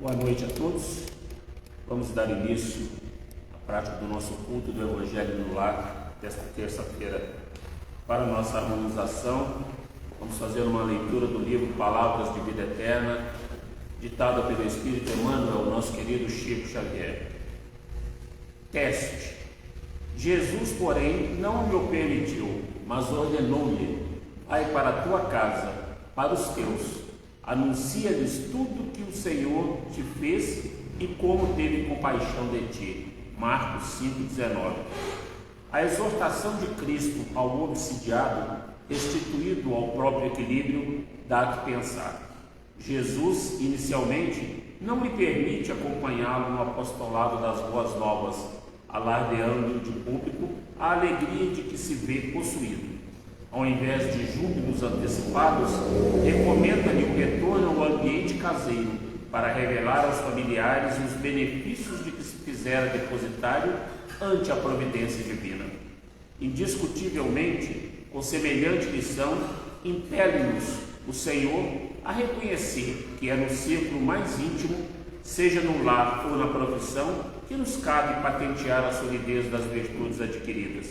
Boa noite a todos. Vamos dar início à prática do nosso culto do Evangelho no Lar desta terça-feira. Para nossa harmonização, vamos fazer uma leitura do livro Palavras de Vida Eterna, ditada pelo Espírito Emmanuel, nosso querido Chico Xavier. Teste. Jesus, porém, não lhe o permitiu, mas ordenou-lhe: vai para a tua casa, para os teus, anuncia-lhes tudo que o Senhor te fez e como teve compaixão de ti. Marcos 5,19. A exortação de Cristo ao obsidiado, restituído ao próprio equilíbrio, dá que pensar. Jesus, inicialmente, não lhe permite acompanhá-lo no apostolado das boas novas, alardeando de público a alegria de que se vê possuído. Ao invés de júbilos antecipados, recomenda-lhe o retorno ao ambiente caseiro para revelar aos familiares os benefícios de que se fizera depositário ante a providência divina. Indiscutivelmente, com semelhante lição, impele-nos o Senhor a reconhecer que é no círculo mais íntimo, seja no lar ou na profissão, que nos cabe patentear a solidez das virtudes adquiridas.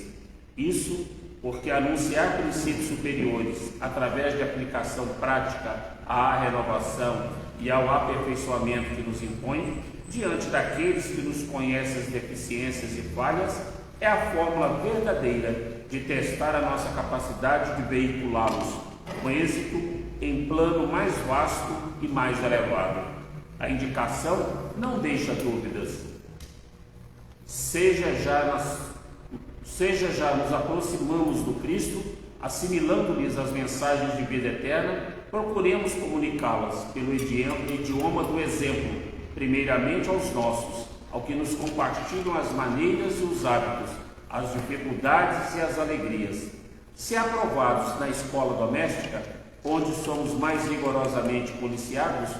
Isso porque anunciar princípios superiores através de aplicação prática à renovação e ao aperfeiçoamento que nos impõe, diante daqueles que nos conhecem as deficiências e falhas, é a fórmula verdadeira de testar a nossa capacidade de veiculá-los com êxito em plano mais vasto e mais elevado. A indicação não deixa dúvidas. Seja já nos aproximamos do Cristo, assimilando-lhes as mensagens de vida eterna, procuremos comunicá-las pelo idioma do exemplo, primeiramente aos nossos, ao que nos compartilham as maneiras e os hábitos, as dificuldades e as alegrias. Se aprovados na escola doméstica, onde somos mais rigorosamente policiados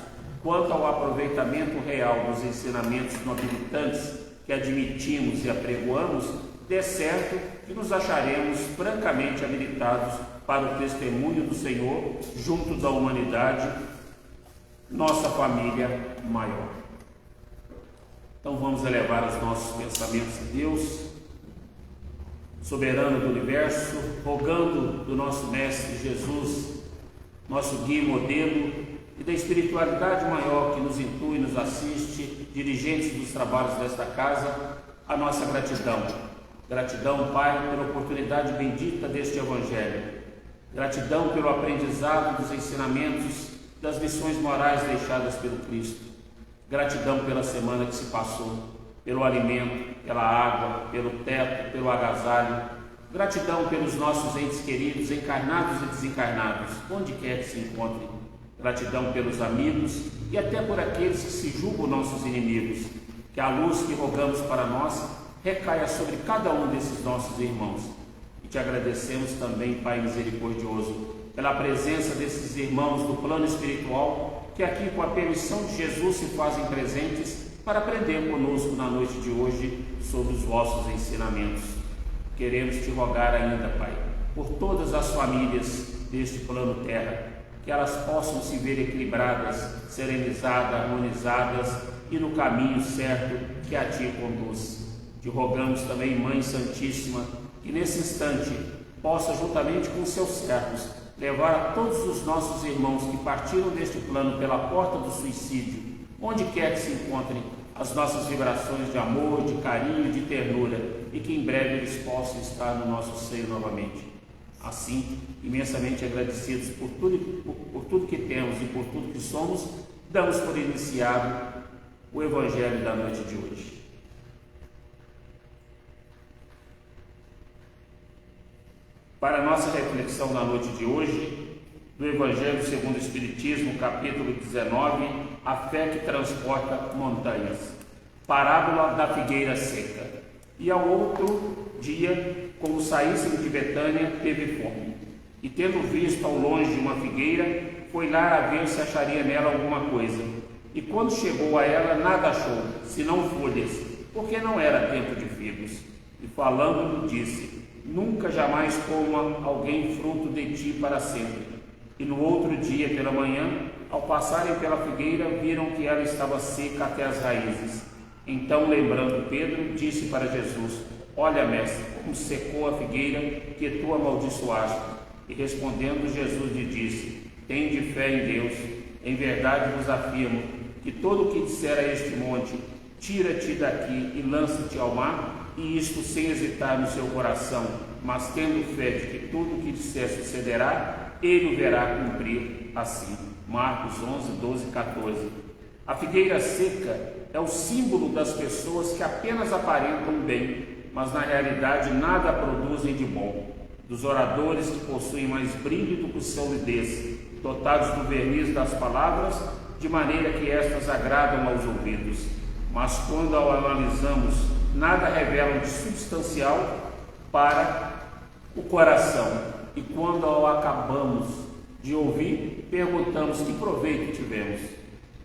quanto ao aproveitamento real dos ensinamentos nobilitantes que admitimos e apregoamos, de certo que nos acharemos francamente habilitados para o testemunho do Senhor junto da humanidade, nossa família maior. Então vamos elevar os nossos pensamentos a Deus, soberano do universo, rogando do nosso Mestre Jesus, nosso guia e modelo, e da espiritualidade maior que nos intui e nos assiste, dirigentes dos trabalhos desta casa, a nossa gratidão. Gratidão, Pai, pela oportunidade bendita deste Evangelho. Gratidão pelo aprendizado dos ensinamentos, das lições morais deixadas pelo Cristo. Gratidão pela semana que se passou, pelo alimento, pela água, pelo teto, pelo agasalho. Gratidão pelos nossos entes queridos, encarnados e desencarnados, onde quer que se encontrem. Gratidão pelos amigos e até por aqueles que se julgam nossos inimigos. Que a luz que rogamos para nós recaia sobre cada um desses nossos irmãos. E te agradecemos também, Pai misericordioso, pela presença desses irmãos do plano espiritual, que aqui, com a permissão de Jesus, se fazem presentes para aprender conosco na noite de hoje sobre os vossos ensinamentos. Queremos te rogar ainda, Pai, por todas as famílias deste plano terra, que elas possam se ver equilibradas, serenizadas, harmonizadas e no caminho certo que a ti conduz. Te rogamos também, Mãe Santíssima, que nesse instante possa, juntamente com seus servos, levar a todos os nossos irmãos que partiram deste plano pela porta do suicídio, onde quer que se encontrem, as nossas vibrações de amor, de carinho, de ternura, e que em breve eles possam estar no nosso seio novamente. Assim, imensamente agradecidos por tudo que temos e por tudo que somos, damos por iniciado o Evangelho da noite de hoje. Para a nossa reflexão na noite de hoje, do Evangelho segundo o Espiritismo, capítulo 19, a fé que transporta montanhas. Parábola da figueira seca. E ao outro dia, como saíssem de Betânia, teve fome. E tendo visto ao longe uma figueira, foi lá a ver se acharia nela alguma coisa. E quando chegou a ela, nada achou, senão folhas, porque não era tempo de figos. E falando-lhe, disse: nunca jamais coma alguém fruto de ti para sempre. E no outro dia pela manhã, ao passarem pela figueira, viram que ela estava seca até as raízes. Então, lembrando Pedro, disse para Jesus: Olha, mestre, como secou a figueira que tu amaldiçoaste. E respondendo, Jesus lhe disse: Tende fé em Deus. Em verdade vos afirmo que todo o que disser a este monte: Tira-te daqui e lança-te ao mar, e isto sem hesitar no seu coração, mas tendo fé de que tudo o que disser sucederá, ele o verá cumprir assim. Marcos 11, 12 e 14. A figueira seca é o símbolo das pessoas que apenas aparentam bem, mas na realidade nada produzem de bom. Dos oradores que possuem mais brilho do que solidez, dotados do verniz das palavras, de maneira que estas agradam aos ouvidos. Mas quando ao analisamos, nada revelam de substancial para o coração. E quando ao acabamos de ouvir, perguntamos que proveito tivemos.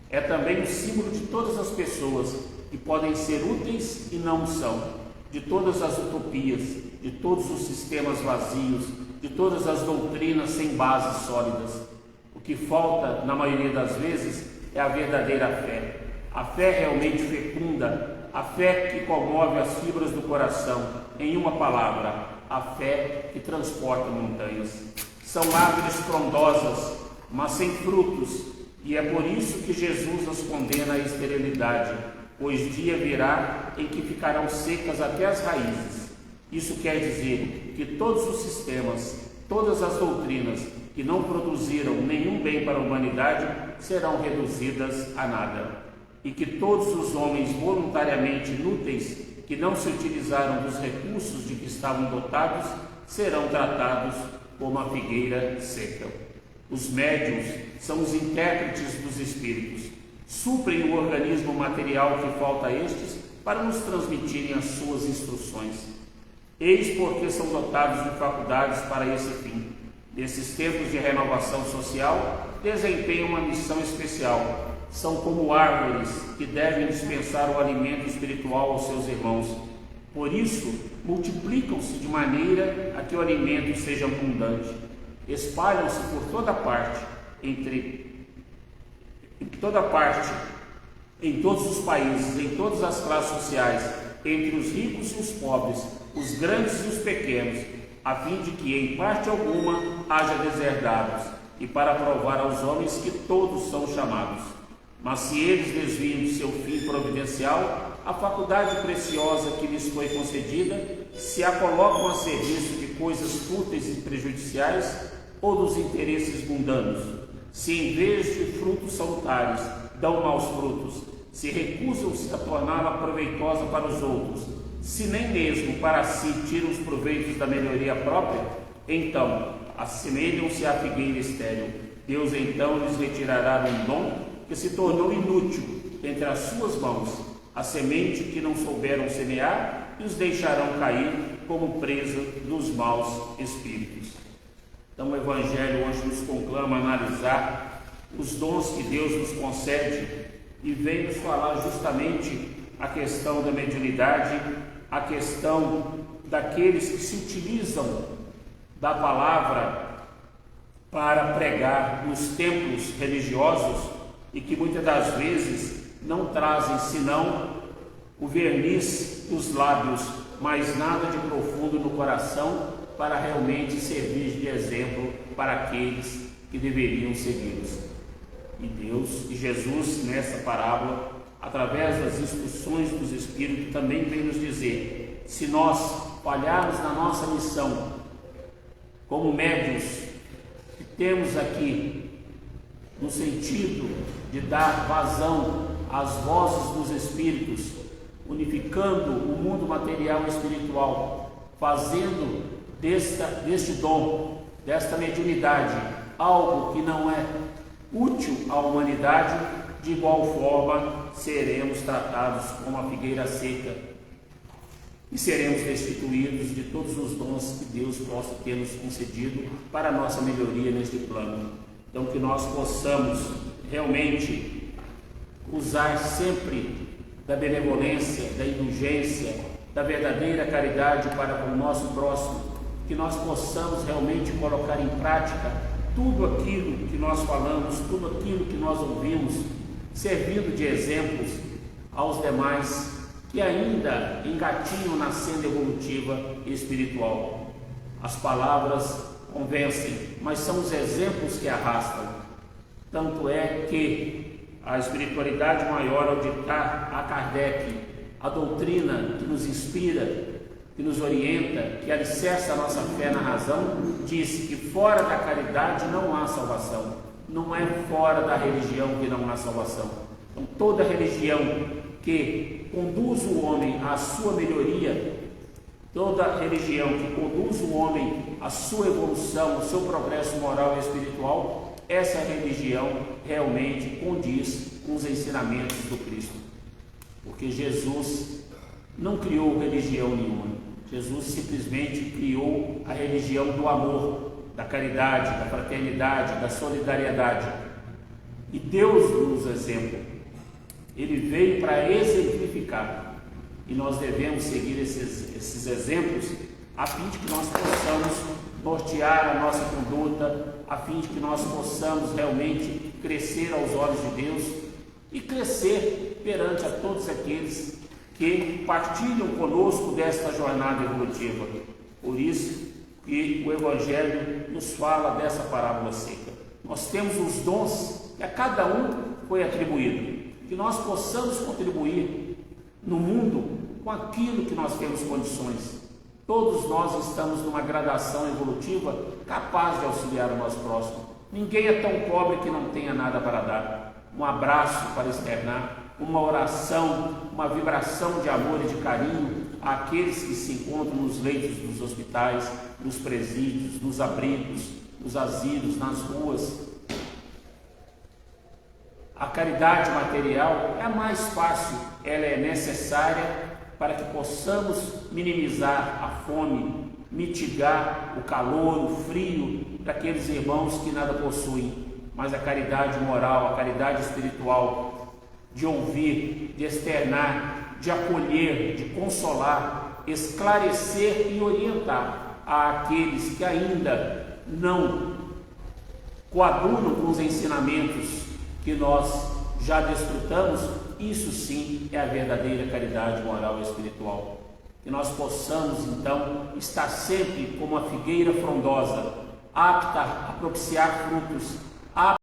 É também o símbolo de todas as pessoas que podem ser úteis e não são, de todas as utopias, de todos os sistemas vazios, de todas as doutrinas sem bases sólidas. O que falta, na maioria das vezes, é a verdadeira fé. A fé realmente fecunda, a fé que comove as fibras do coração. Em uma palavra, a fé que transporta montanhas. São árvores frondosas, mas sem frutos, e é por isso que Jesus as condena à esterilidade, pois dia virá em que ficarão secas até as raízes. Isso quer dizer que todos os sistemas, todas as doutrinas que não produziram nenhum bem para a humanidade serão reduzidas a nada, e que todos os homens voluntariamente inúteis que não se utilizaram dos recursos de que estavam dotados serão tratados como a figueira seca. Os médiuns são os intérpretes dos espíritos, suprem o organismo material que falta a estes para nos transmitirem as suas instruções. Eis porque são dotados de faculdades para esse fim. Nesses tempos de renovação social, desempenham uma missão especial. São como árvores que devem dispensar o alimento espiritual aos seus irmãos. Por isso, multiplicam-se de maneira a que o alimento seja abundante. Espalham-se por toda parte, em todos os países, em todas as classes sociais, entre os ricos e os pobres, os grandes e os pequenos, a fim de que, em parte alguma, haja deserdados, e para provar aos homens que todos são chamados. Mas se eles desviam de seu fim providencial, a faculdade preciosa que lhes foi concedida, se a colocam a serviço de coisas fúteis e prejudiciais ou dos interesses mundanos, se em vez de frutos salutares dão maus frutos, se recusam-se a torná-la proveitosa para os outros, se nem mesmo para si tiram os proveitos da melhoria própria, então assemelham-se à figueira estéril. Deus então lhes retirará um dom que se tornou inútil entre as suas mãos, a semente que não souberam semear, e os deixarão cair como presa dos maus espíritos. Então o Evangelho hoje nos conclama a analisar os dons que Deus nos concede e vem nos falar justamente a questão da mediunidade, a questão daqueles que se utilizam da palavra para pregar nos templos religiosos e que muitas das vezes não trazem senão o verniz dos lábios, mas nada de profundo no coração para realmente servir de exemplo para aqueles que deveriam segui-los. E Deus e Jesus, nessa parábola, através das instruções dos Espíritos, também vem nos dizer: se nós falharmos na nossa missão, como médiuns que temos aqui, no sentido de dar vazão às vozes dos Espíritos, unificando o mundo material e espiritual, fazendo deste dom, desta mediunidade, algo que não é útil à humanidade, de igual forma seremos tratados como a figueira seca e seremos destituídos de todos os dons que Deus possa ter nos concedido para a nossa melhoria neste plano. Então que nós possamos realmente usar sempre da benevolência, da indulgência, da verdadeira caridade para com o nosso próximo, que nós possamos realmente colocar em prática tudo aquilo que nós falamos, tudo aquilo que nós ouvimos, servindo de exemplos aos demais que ainda engatinham na senda evolutiva e espiritual. As palavras convencem, mas são os exemplos que arrastam. Tanto é que a espiritualidade maior, ao ditar a Kardec a doutrina que nos inspira, que nos orienta, que alicerça a nossa fé na razão, disse que fora da caridade não há salvação. Não é fora da religião que não há salvação. Então, toda religião que conduz o homem à sua melhoria, toda religião que conduz o homem à sua evolução, ao seu progresso moral e espiritual, essa religião realmente condiz com os ensinamentos do Cristo. Porque Jesus não criou religião nenhuma. Jesus simplesmente criou a religião do amor, da caridade, da fraternidade, da solidariedade. E Deus nos exemplo. Ele veio para exemplificar. E nós devemos seguir esses exemplos a fim de que nós possamos nortear a nossa conduta, a fim de que nós possamos realmente crescer aos olhos de Deus e crescer perante a todos aqueles que partilham conosco desta jornada evolutiva. Por isso que o Evangelho nos fala dessa parábola seca. Nós temos os dons que a cada um foi atribuído, que nós possamos contribuir no mundo com aquilo que nós temos condições. Todos nós estamos numa gradação evolutiva capaz de auxiliar o nosso próximo. Ninguém é tão pobre que não tenha nada para dar. Um abraço para externar, uma oração, uma vibração de amor e de carinho àqueles que se encontram nos leitos dos hospitais, nos presídios, nos abrigos, nos asilos, nas ruas. A caridade material é a mais fácil, ela é necessária para que possamos minimizar a fome, mitigar o calor, o frio daqueles irmãos que nada possuem. Mas a caridade moral, a caridade espiritual, de ouvir, de externar, de acolher, de consolar, esclarecer e orientar àqueles que ainda não coadunam com os ensinamentos que nós já desfrutamos, isso sim é a verdadeira caridade moral e espiritual. Que nós possamos então estar sempre como a figueira frondosa, apta a propiciar frutos,